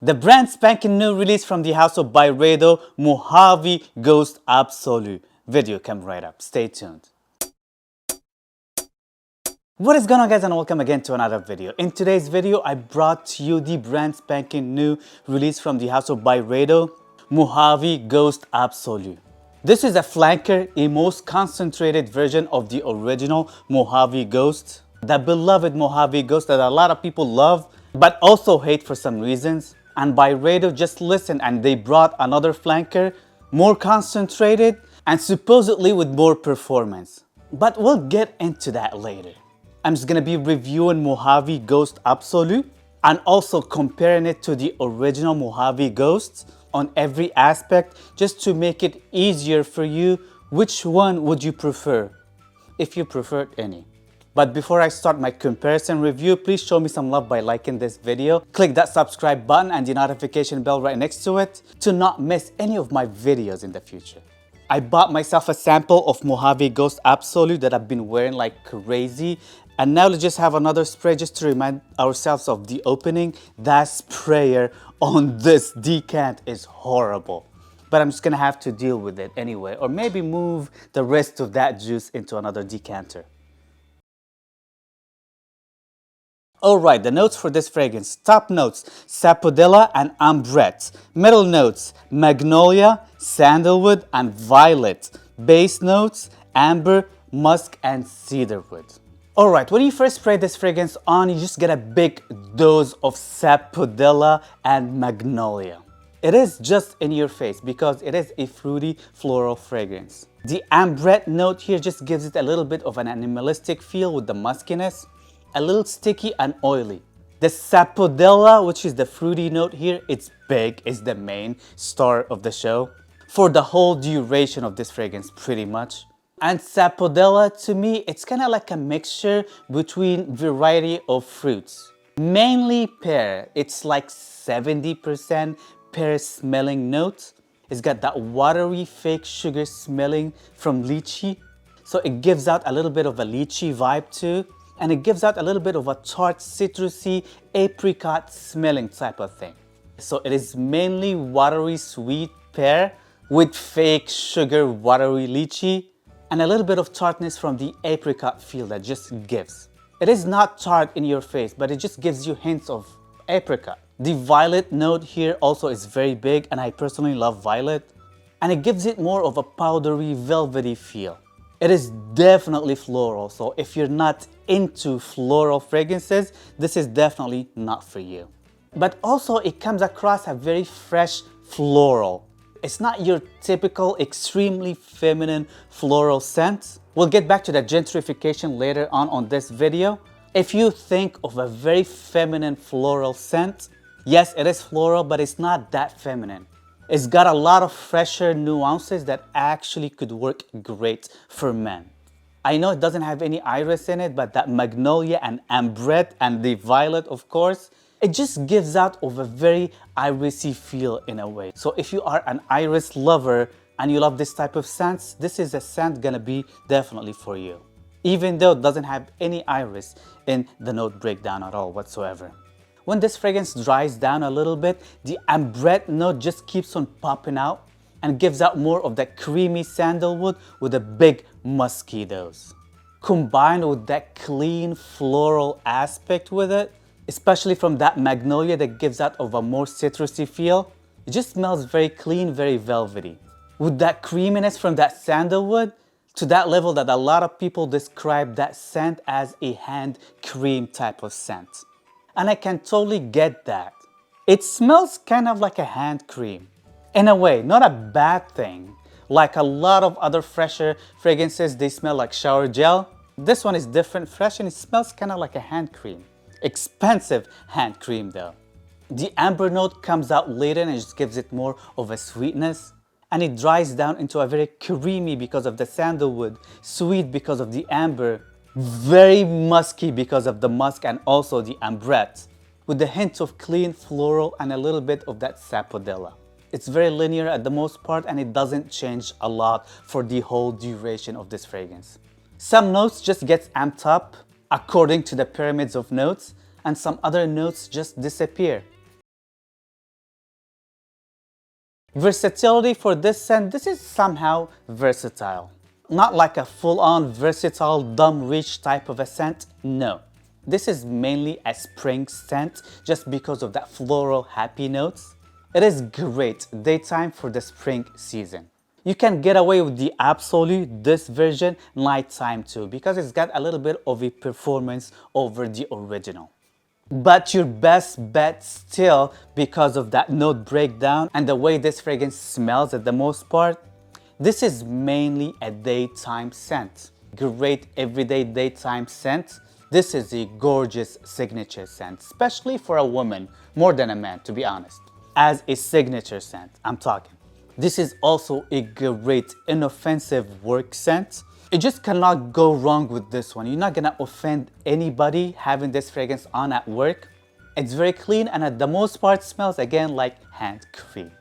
The brand spanking new release from the house of Byredo Mojave Ghost Absolu. Video come right up. Stay tuned. What is going on, guys, and welcome again to another video. In today's video, I brought to you the brand spanking new release from the house of Byredo Mojave Ghost Absolu. This is a flanker, a most concentrated version of the original Mojave Ghost, the beloved Mojave Ghost that a lot of people love but also hate for some reasons. And Byredo just listened and they brought another flanker, more concentrated and supposedly with more performance. But we'll get into that later. I'm just gonna be reviewing Mojave Ghost Absolu and also comparing it to the original Mojave Ghost on every aspect, just to make it easier for you. Which one would you prefer, if you preferred any? But before I start my comparison review, please show me some love by liking this video. Click that subscribe button and the notification bell right next to it to not miss any of my videos in the future. I bought myself a sample of Mojave Ghost Absolu that I've been wearing like crazy. And now let's just have another spray just to remind ourselves of the opening. That sprayer on this decant is horrible. But I'm just gonna have to deal with it anyway, or maybe move the rest of that juice into another decanter. Alright, the notes for this fragrance. Top notes, sapodilla and ambrette. Middle notes, magnolia, sandalwood, and violet. Base notes, amber, musk, and cedarwood. Alright, when you first spray this fragrance on, you just get a big dose of sapodilla and magnolia. It is just in your face because it is a fruity floral fragrance. The ambrette note here just gives it a little bit of an animalistic feel with the muskiness. A little sticky and oily. The sapodilla, which is the fruity note here, it's big, it's the main star of the show for the whole duration of this fragrance pretty much. And sapodilla, to me, it's kind of like a mixture between variety of fruits. Mainly pear. It's like 70% pear smelling note. It's got that watery fake sugar smelling from lychee. So it gives out a little bit of a lychee vibe too. And it gives out a little bit of a tart, citrusy, apricot smelling type of thing. So it is mainly watery sweet pear with fake sugar watery lychee and a little bit of tartness from the apricot feel that just gives. It is not tart in your face, but it just gives you hints of apricot. The violet note here also is very big, and I personally love violet. And it gives it more of a powdery, velvety feel. It is definitely floral, so if you're not into floral fragrances, this is definitely not for you. But also it comes across a very fresh floral. It's not your typical extremely feminine floral scent. We'll get back to the gentrification later on this video. If you think of a very feminine floral scent, yes, it is floral, but it's not that feminine. It's got a lot of fresher nuances that actually could work great for men. I know it doesn't have any iris in it, but that magnolia and ambrette and the violet, of course, it just gives out of a very irisy feel in a way. So if you are an iris lover and you love this type of scents, this is a scent gonna be definitely for you. Even though it doesn't have any iris in the note breakdown at all whatsoever. When this fragrance dries down a little bit, the ambrette note just keeps on popping out and gives out more of that creamy sandalwood with a big musky dose. Combined with that clean floral aspect with it, especially from that magnolia that gives out of a more citrusy feel, it just smells very clean, very velvety. With that creaminess from that sandalwood, to that level that a lot of people describe that scent as a hand cream type of scent. And I can totally get that. It smells kind of like a hand cream. In a way, not a bad thing. Like a lot of other fresher fragrances, they smell like shower gel. This one is different, fresh, and it smells kind of like a hand cream. Expensive hand cream though. The amber note comes out later and it just gives it more of a sweetness. And it dries down into a very creamy because of the sandalwood, sweet because of the amber, very musky because of the musk and also the ambrette, with the hint of clean floral and a little bit of that sapodilla. It's very linear at the most part and it doesn't change a lot for the whole duration of this fragrance. Some notes just get amped up according to the pyramids of notes, and some other notes just disappear. Versatility for this scent, this is somehow versatile. Not like a full-on versatile dumb reach type of a scent, no. This is mainly a spring scent just because of that floral happy notes. It is great daytime for the spring season. You can get away with the Absolu, this version, nighttime too, because it's got a little bit of a performance over the original. But your best bet still, because of that note breakdown and the way this fragrance smells at the most part, this is mainly a daytime scent. Great everyday daytime scent. This is a gorgeous signature scent, especially for a woman, more than a man to be honest. As a signature scent, I'm talking. This is also a great inoffensive work scent. You just cannot go wrong with this one. You're not gonna offend anybody having this fragrance on at work. It's very clean and at the most part smells again like hand cream.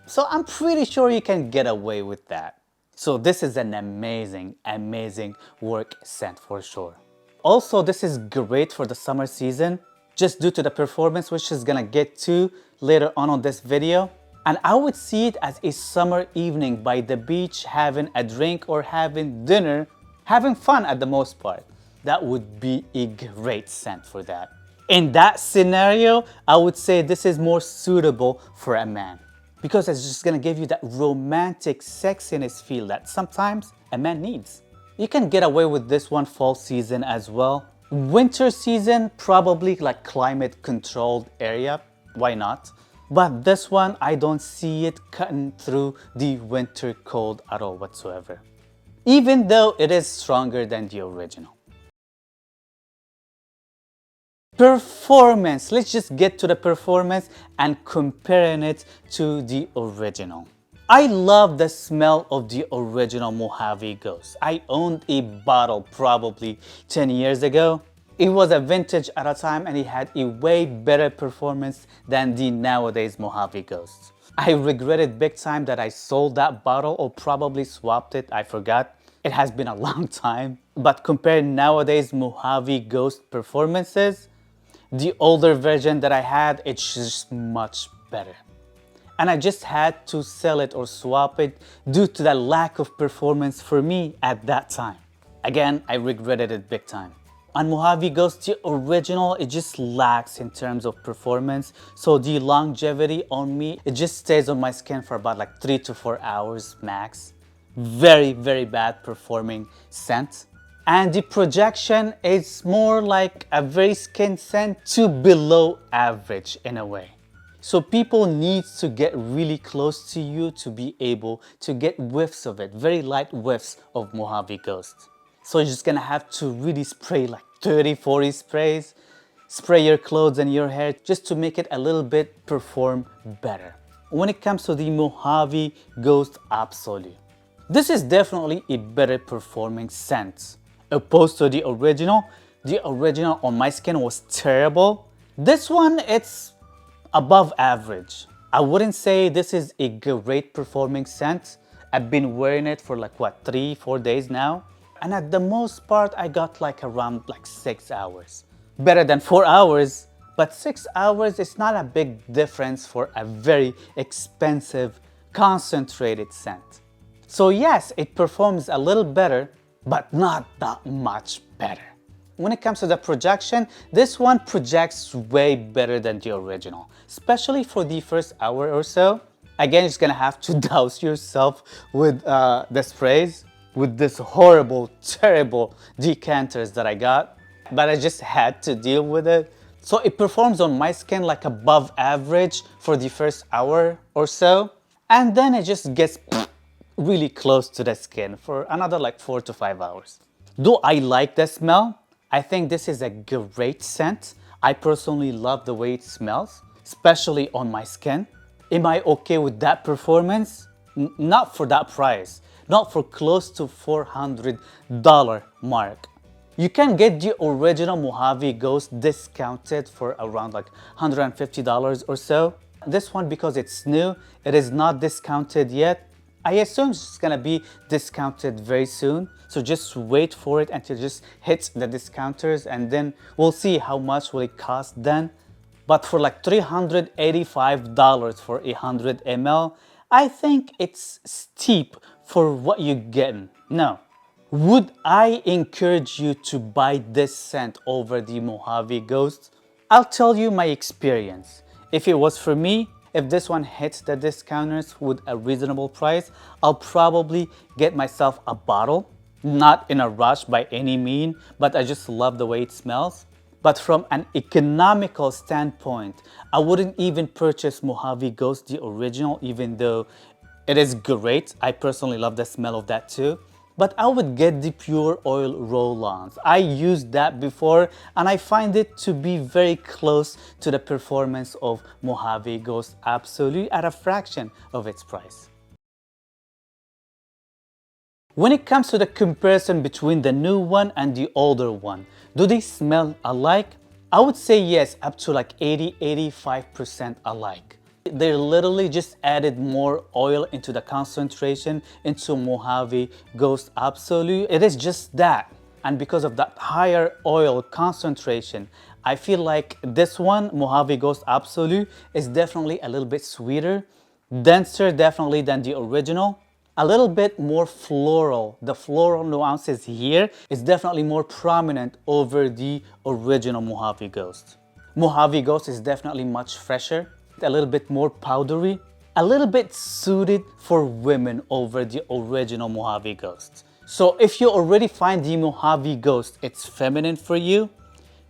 So I'm pretty sure you can get away with that. So this is an amazing, amazing work scent for sure. Also, this is great for the summer season, just due to the performance, which is gonna get to later on this video. And I would see it as a summer evening by the beach, having a drink or having dinner, having fun at the most part. That would be a great scent for that. In that scenario, I would say this is more suitable for a man, because it's just gonna give you that romantic sexiness feel that sometimes a man needs. You can get away with this one fall season as well. Winter season, probably like climate controlled area, why not? But this one, I don't see it cutting through the winter cold at all whatsoever, even though it is stronger than the original. Performance, let's just get to the performance and comparing it to the original. I love the smell of the original Mojave Ghost. I owned a bottle probably 10 years ago. It was a vintage at a time and it had a way better performance than the nowadays Mojave Ghost. I regretted big time that I sold that bottle or probably swapped it, I forgot. It has been a long time. But compared nowadays Mojave Ghost performances, the older version that I had, it's just much better. And I just had to sell it or swap it due to the lack of performance for me at that time. Again, I regretted it big time. On Mojave Ghost, the original, it just lacks in terms of performance. So the longevity on me, it just stays on my skin for about like 3 to 4 hours max. Very, very bad performing scent. And the projection is more like a very skin scent to below average in a way. So people need to get really close to you to be able to get whiffs of it, very light whiffs of Mojave Ghost. So you're just gonna have to really spray like 30, 40 sprays, spray your clothes and your hair just to make it a little bit perform better. When it comes to the Mojave Ghost Absolu, this is definitely a better performing scent. Opposed to the original on my skin was terrible. This one, it's above average. I wouldn't say this is a great performing scent. I've been wearing it for like what, 3-4 days now. And at the most part, I got like around like 6 hours. Better than 4 hours, but 6 hours is not a big difference for a very expensive, concentrated scent. So yes, it performs a little better, but not that much better. When it comes to the projection, this one projects way better than the original, especially for the first hour or so. Again, you're just gonna have to douse yourself with the sprays, with this horrible, terrible decanters that I got, but I just had to deal with it. So it performs on my skin like above average for the first hour or so, and then it just gets really close to the skin for another like 4 to 5 hours. Do I like the smell? I think this is a great scent. I personally love the way it smells, especially on my skin. Am I okay with that performance? Not for that price. Not for close to $400 mark. You can get the original Mojave Ghost discounted for around like $150 or so. This one, because it's new, it is not discounted yet. I assume it's gonna be discounted very soon. So just wait for it until it just hits the discounters and then we'll see how much will it cost then. But for like $385 for 100 ml, I think it's steep for what you're getting. No. Would I encourage you to buy this scent over the Mojave Ghost? I'll tell you my experience. If it was for me, if this one hits the discounters with a reasonable price, I'll probably get myself a bottle. Not in a rush by any mean, but I just love the way it smells. But from an economical standpoint, I wouldn't even purchase Mojave Ghost, the original, even though it is great. I personally love the smell of that too. But I would get the pure oil roll-ons. I used that before and I find it to be very close to the performance of Mojave Ghost Absolu at a fraction of its price. When it comes to the comparison between the new one and the older one, do they smell alike? I would say yes, up to like 80-85% alike. They literally just added more oil into the concentration into Mojave Ghost Absolu. It is just that. And because of that higher oil concentration, I feel like this one, Mojave Ghost Absolu, is definitely a little bit sweeter, denser definitely than the original. A little bit more floral. The floral nuances here is definitely more prominent over the original Mojave Ghost. Mojave Ghost is definitely much fresher, a little bit more powdery, a little bit suited for women over the original Mojave Ghost. So if you already find the Mojave Ghost, it's feminine for you,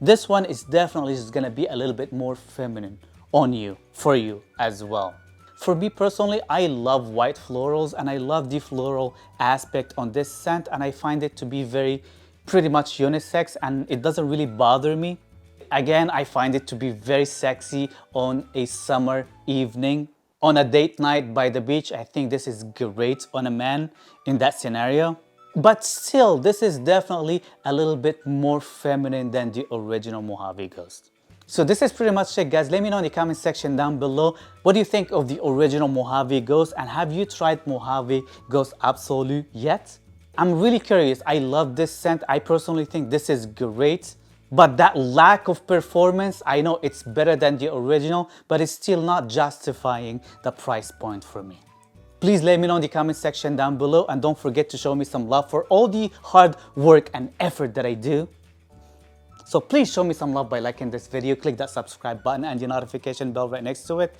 this one is definitely just gonna be a little bit more feminine on you, for you as well. For me personally, I love white florals and I love the floral aspect on this scent, and I find it to be pretty much unisex, and it doesn't really bother me. Again, I find it to be very sexy on a summer evening. On a date night by the beach, I think this is great on a man in that scenario. But still, this is definitely a little bit more feminine than the original Mojave Ghost. So this is pretty much it, guys. Let me know in the comment section down below, what do you think of the original Mojave Ghost, and have you tried Mojave Ghost Absolu yet? I'm really curious. I love this scent. I personally think this is great, but that lack of performance, I know it's better than the original, but it's still not justifying the price point for me. Please let me know in the comment section down below, and don't forget to show me some love for all the hard work and effort that I do. So please show me some love by liking this video, click that subscribe button and the notification bell right next to it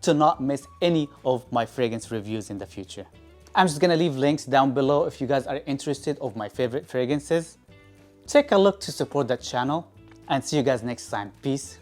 to not miss any of my fragrance reviews in the future. I'm just gonna leave links down below if you guys are interested of my favorite fragrances. Take a look to support that channel, and see you guys next time. Peace.